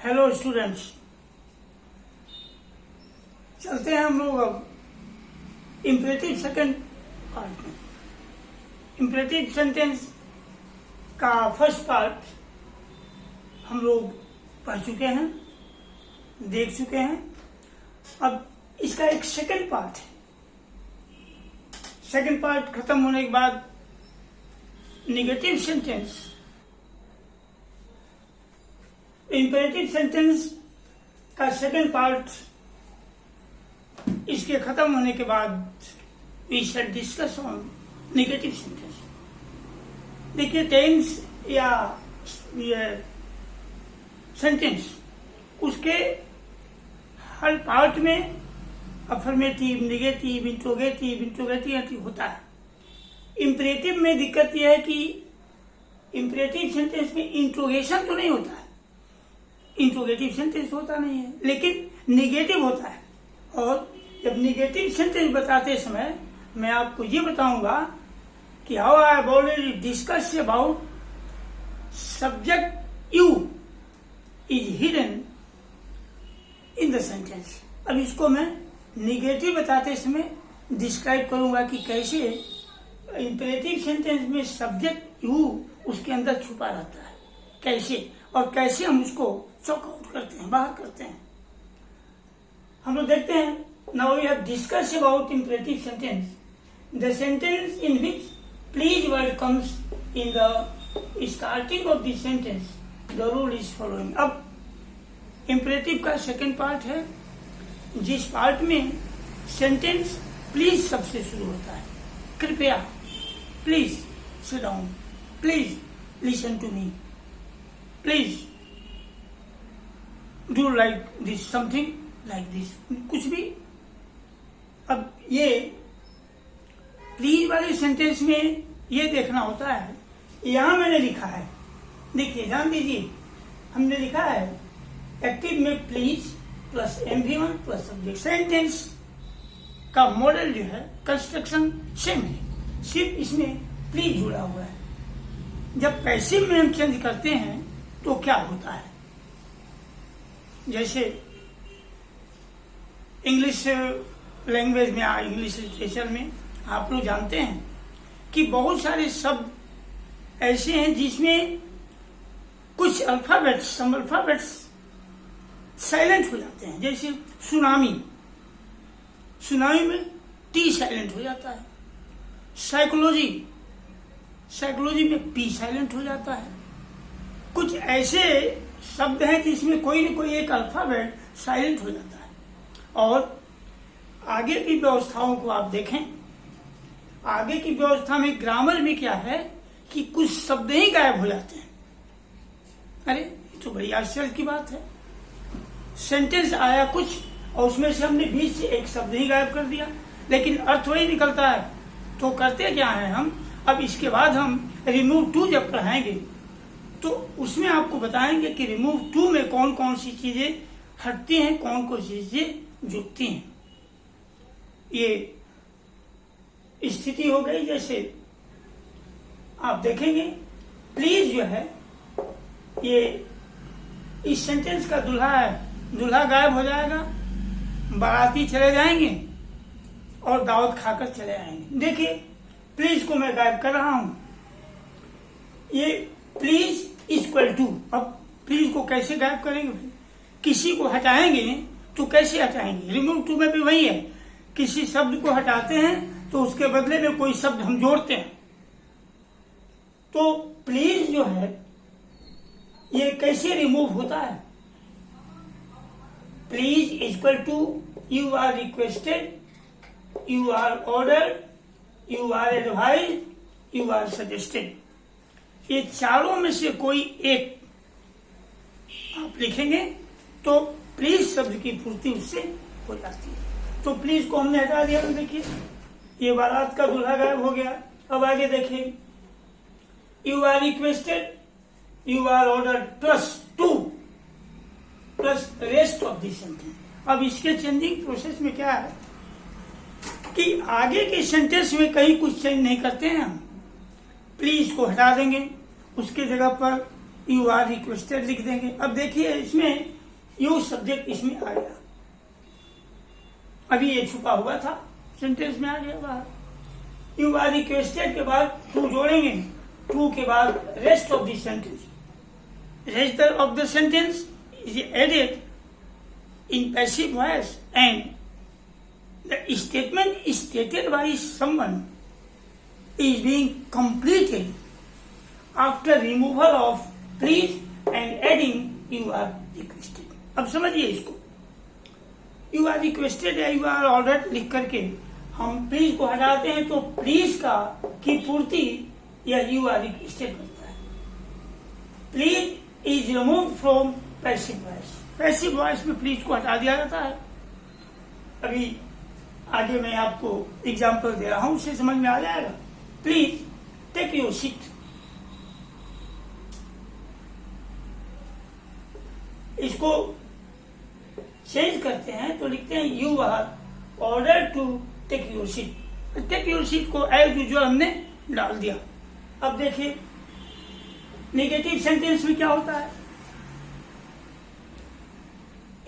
Hello students, चलते हैं हम लोग अब इम्परेटिव सेकंड पार्ट में। इम्परेटिव सेंटेंस का फर्स्ट पार्ट हम लोग पढ़ चुके हैं, देख चुके हैं। अब इसका एक सेकंड पार्ट है। सेकंड पार्ट खत्म होने के बाद नेगेटिव सेंटेंस, इम्परेटिव सेंटेंस का सेकंड पार्ट इसके खत्म होने के बाद we shall discuss on negative sentence. देखिए, टेंस या सेंटेंस उसके हर पार्ट में अफर्मेटिव, नेगेटिव, इंट्रोगेटिव होता है। इम्परेटिव में दिक्कत यह है कि इम्परेटिव सेंटेंस में इंट्रोगेशन तो नहीं होता है, इंट्रोगेटिव सेंटेंस होता नहीं है, लेकिन नेगेटिव होता है। और जब नेगेटिव सेंटेंस बताते समय मैं आपको ये बताऊंगा कि how I have already discuss about subject you is hidden in the sentence. अब इसको मैं नेगेटिव बताते समय डिस्क्राइब करूंगा कि कैसे इम्परेटिव सेंटेंस में सब्जेक्ट यू उसके अंदर छुपा रहता है, कैसे और कैसे हम उसको चॉक आउट करते हैं, बाहर करते हैं। हम लोग देखते हैं, now we have discuss about imperative sentence, the sentence in which please word comes in the starting of the sentence, the rule is following. अब इम्परेटिव का सेकंड पार्ट है, जिस पार्ट में सेंटेंस प्लीज सबसे शुरू होता है। कृपया, please sit down, please listen to me, please do like this, something like this, कुछ भी। अब ये प्लीज वाले सेंटेंस में ये देखना होता है, यहां मैंने लिखा है, देखिए ध्यान दीजिए, हमने लिखा है एक्टिव में please plus MV1 plus subject. Sentence का मॉडल जो है, कंस्ट्रक्शन सेम है, सिर्फ इसमें प्लीज जुड़ा हुआ है। जब पैसिव में हम चेंज करते हैं तो क्या होता है, जैसे इंग्लिश लैंग्वेज में, इंग्लिश लिटरेचर में आप लोग जानते हैं कि बहुत सारे शब्द ऐसे हैं जिसमें कुछ अल्फाबेट्स, सम अल्फाबेट्स साइलेंट हो जाते हैं। जैसे सुनामी, सुनामी में टी साइलेंट हो जाता है। साइकोलॉजी, साइकोलॉजी में पी साइलेंट हो जाता है। कुछ ऐसे शब्द हैं जिसमें कोई न कोई एक अल्फाबेट साइलेंट हो जाता है। और आगे की व्यवस्थाओं को आप देखें, आगे की व्यवस्था में ग्रामर में क्या है कि कुछ शब्द ही गायब हो जाते हैं। अरे ये तो बड़ी आश्चर्य की बात है, सेंटेंस आया कुछ और उसमें से हमने बीच से एक शब्द ही गायब कर दिया, लेकिन अर्थ वही निकलता है। तो करते क्या है हम, अब इसके बाद हम रिमूव टू जब पढ़ाएंगे तो उसमें आपको बताएंगे कि रिमूव टू में कौन कौन सी चीजें हटती हैं, कौन कौन सी चीजें जुड़ती हैं। ये स्थिति हो गई। जैसे आप देखेंगे प्लीज जो है, ये इस सेंटेंस का दूल्हा है, दूल्हा गायब हो जाएगा, बाराती चले जाएंगे और दावत खाकर चले आएंगे। देखिए, प्लीज को मैं गायब कर रहा हूं, ये प्लीज इक्वल टू। अब प्लीज को कैसे गायब करेंगे, किसी को हटाएंगे तो कैसे हटाएंगे, रिमूव टू में भी वही है, किसी शब्द को हटाते हैं तो उसके बदले में कोई शब्द हम जोड़ते हैं। तो प्लीज जो है ये कैसे रिमूव होता है, please equal to you are requested, you are ordered, you are advise, you are suggested. ये चारों में से कोई एक आप लिखेंगे तो प्लीज शब्द की पूर्ति उससे हो जाती है। तो प्लीज को हमने हटा दिया, तो देखिए ये बारात का दूल्हा गायब हो गया। अब आगे देखिए, you are requested, you are ordered plus to plus rest of this sentence. अब इसके चेंजिंग प्रोसेस में क्या है कि आगे के सेंटेंस में कहीं कुछ चेंज नहीं करते हैं हम, प्लीज को हटा देंगे, उसके जगह पर यू आर रिक्वेस्टेड लिख देंगे। अब देखिए इसमें यू सब्जेक्ट इसमें आ गया, अभी ये छुपा हुआ था, सेंटेंस में आ गया बाहर। यू आर रिक्वेस्टेड के बाद टू जोड़ेंगे, टू के बाद rest of the sentence, rest of the sentence is added in passive voice and the statement stated by someone is being completed after removal of please and adding you are requested। अब समझिए इसको, you are requested या you are ordered लिख करके हम please को हटाते हैं तो प्लीज का की पूर्ति या you are requested बनता है। Please is removed from passive voice, passive voice में प्लीज को हटा दिया जाता है। अभी आगे मैं आपको एग्जाम्पल दे रहा हूं, उससे समझ में आ जाएगा। प्लीज टेक योर सीट, इसको चेंज करते हैं तो लिखते हैं you are order to take your seat. Take your seat को एज यूजुअल हमने डाल दिया। अब देखिए नेगेटिव सेंटेंस में क्या होता है।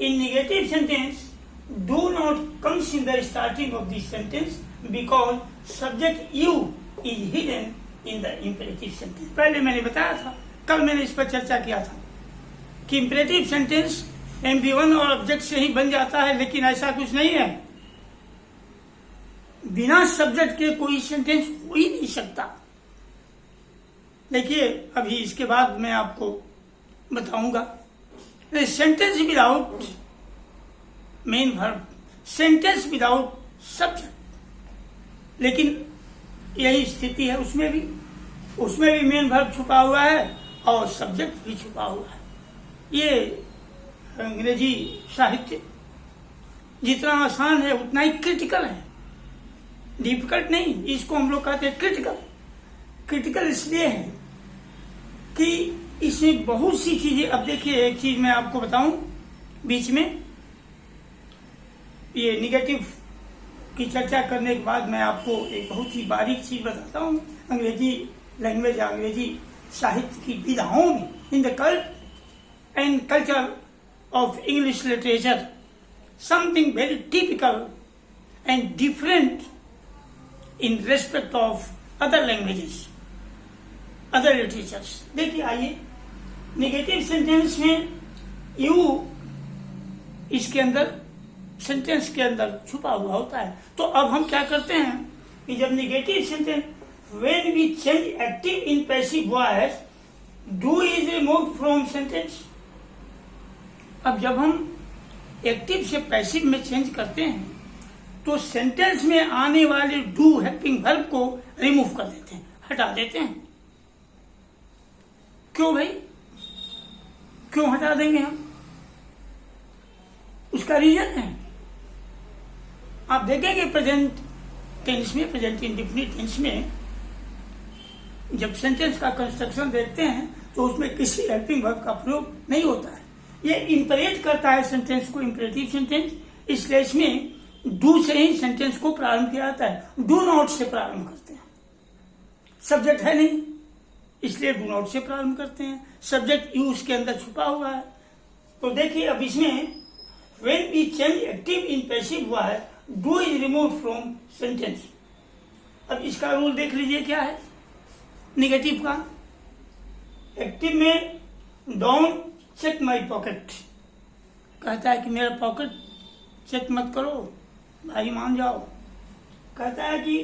In negative sentence do not comes in the starting of this sentence because subject you is hidden in the imperative sentence। पहले मैंने बताया था, कल मैंने इस पर चर्चा किया था कि imperative sentence MV1 और ऑब्जेक्ट से ही बन जाता है, लेकिन ऐसा कुछ नहीं है। बिना सब्जेक्ट के कोई सेंटेंस हो ही नहीं सकता। देखिए अभी इसके बाद मैं आपको बताऊंगा sentence without main verb, sentence without subject, लेकिन यही स्थिति है उसमें भी मेन वर्ब छुपा हुआ है और सब्जेक्ट भी छुपा हुआ है। ये अंग्रेजी साहित्य जितना आसान है उतना ही क्रिटिकल है, डिफिकल्ट नहीं। इसको हम लोग कहते हैं क्रिटिकल। क्रिटिकल इसलिए है कि इसमें बहुत सी चीजें, अब देखिए एक चीज मैं आपको बताऊं बीच में, ये निगेटिव की चर्चा करने के बाद मैं आपको एक बहुत ही बारीक चीज बताता हूँ अंग्रेजी लैंग्वेज, अंग्रेजी साहित्य की विधाओं में। In the cult and culture of English literature something very typical and different in respect of other languages, other literatures. देखिए आइए, नेगेटिव सेंटेंस में यू इसके अंदर सेंटेंस के अंदर छुपा हुआ होता है। तो अब हम क्या करते हैं कि जब negative sentence when we change active in passive voice do is removed from sentence. अब जब हम एक्टिव से पैसिव में चेंज करते हैं तो सेंटेंस में आने वाले डू हेल्पिंग वर्ब को रिमूव कर देते हैं, हटा देते हैं। क्यों भाई, क्यों हटा देंगे हम? उसका रीजन है, आप देखेंगे प्रेजेंट टेंस में, प्रेजेंट इंडेफिनिट टेंस में जब सेंटेंस का कंस्ट्रक्शन देखते हैं तो उसमें किसी हेल्पिंग वर्ब का प्रयोग नहीं होता है। ये इंपरेट करता है सेंटेंस को, इंपरेटिव सेंटेंस, इसलिए इसमें डू से ही सेंटेंस को प्रारंभ किया जाता है। डू नॉट से प्रारंभ करते हैं, सब्जेक्ट है नहीं इसलिए डू नॉट से प्रारंभ करते हैं। सब्जेक्ट यू उसके अंदर छुपा हुआ है। तो देखिए अब इसमें when we change active in passive voice do is removed from sentence। अब इसका रूल देख लीजिए क्या है निगेटिव का। एक्टिव में डोंट चेक माई पॉकेट, कहता है कि मेरा पॉकेट चेक मत करो भाई, मान जाओ। कहता है कि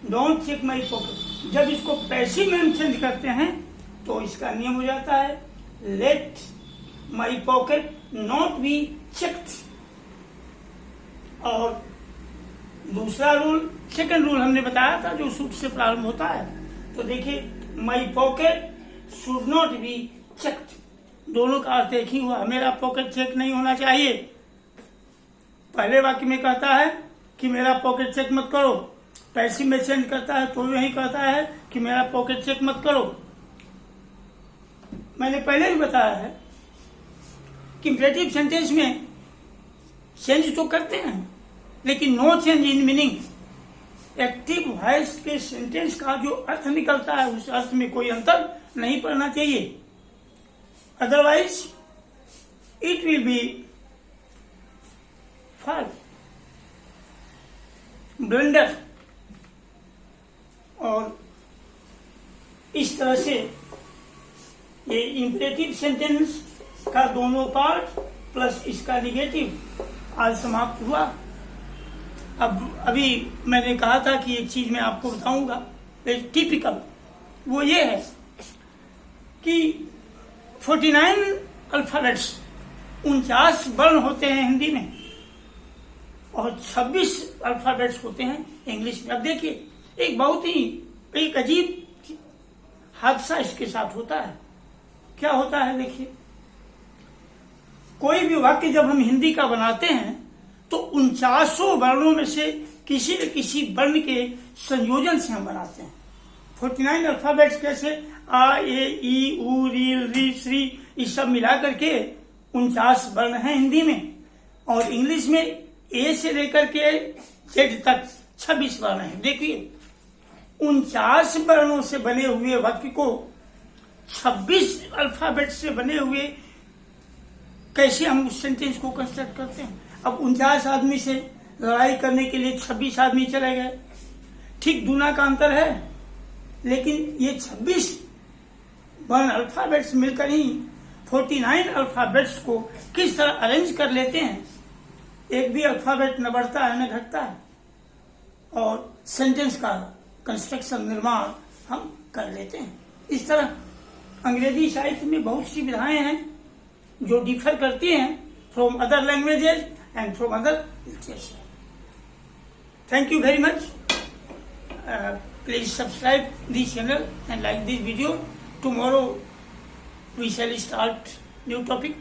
डोंट चेक माई पॉकेट। जब इसको पैसिव में हम चेंज करते हैं तो इसका नियम हो जाता है let my pocket not be checked. और दूसरा रूल, सेकंड रूल हमने बताया था जो शुड से प्रारंभ होता है। तो देखिए my pocket should not be checked, दोनों का अर्थ एक ही हुआ, मेरा पॉकेट चेक नहीं होना चाहिए। पहले वाक्य में कहता है कि मेरा पॉकेट चेक मत करो, पैसिव में चेंज करता है तो यही कहता है कि मेरा पॉकेट चेक मत करो। मैंने पहले भी बताया है कि इंपरेटिव सेंटेंस में चेंज तो करते हैं लेकिन no change in meaning. Active voice के सेंटेंस का जो अर्थ निकलता है उस अर्थ में कोई अंतर नहीं पड़ना चाहिए। otherwise it will be fall, blunder। और इस तरह से ये इंपरेटिव सेंटेंस का दोनों पार्ट प्लस इसका निगेटिव आज समाप्त हुआ। अब अभी मैंने कहा था कि एक चीज मैं आपको बताऊंगा टिपिकल, वो ये है कि 49 अल्फाबेट्स 49 वर्ण होते हैं हिंदी में और 26 अल्फाबेट्स होते हैं इंग्लिश में। अब देखिए एक बहुत ही एक अजीब हादसा इसके साथ होता है। क्या होता है देखिए, कोई भी वाक्य जब हम हिंदी का बनाते हैं तो 49 वर्णों में से किसी न किसी वर्ण के संयोजन से हम बनाते हैं। 49 अल्फाबेट्स कैसे आ ए ई उ री री श्री ये सब मिला करके 49 वर्ण हैं हिंदी में, और इंग्लिश में ए से लेकर के जेड तक 26 वर्ण हैं। देखिए 49 वर्णों से बने हुए वाक्य को 26 अल्फाबेट से बने हुए कैसे हम उस सेंटेंस को कंस्ट्रक्ट करते हैं। अब 49 आदमी से लड़ाई करने के लिए 26 आदमी चले गए, ठीक दूना का अंतर है, लेकिन ये 26 वर्ण अल्फाबेट्स मिलकर ही 49 अल्फाबेट्स को किस तरह अरेंज कर लेते हैं। एक भी अल्फाबेट न बढ़ता है न घटता है और सेंटेंस का कंस्ट्रक्शन निर्माण हम कर लेते हैं। इस तरह अंग्रेजी साहित्य में बहुत सी विधाएं हैं जो डिफर करती हैं from other languages and from other literature. Thank you very much. Please subscribe this channel and like this video. Tomorrow we shall start new topic.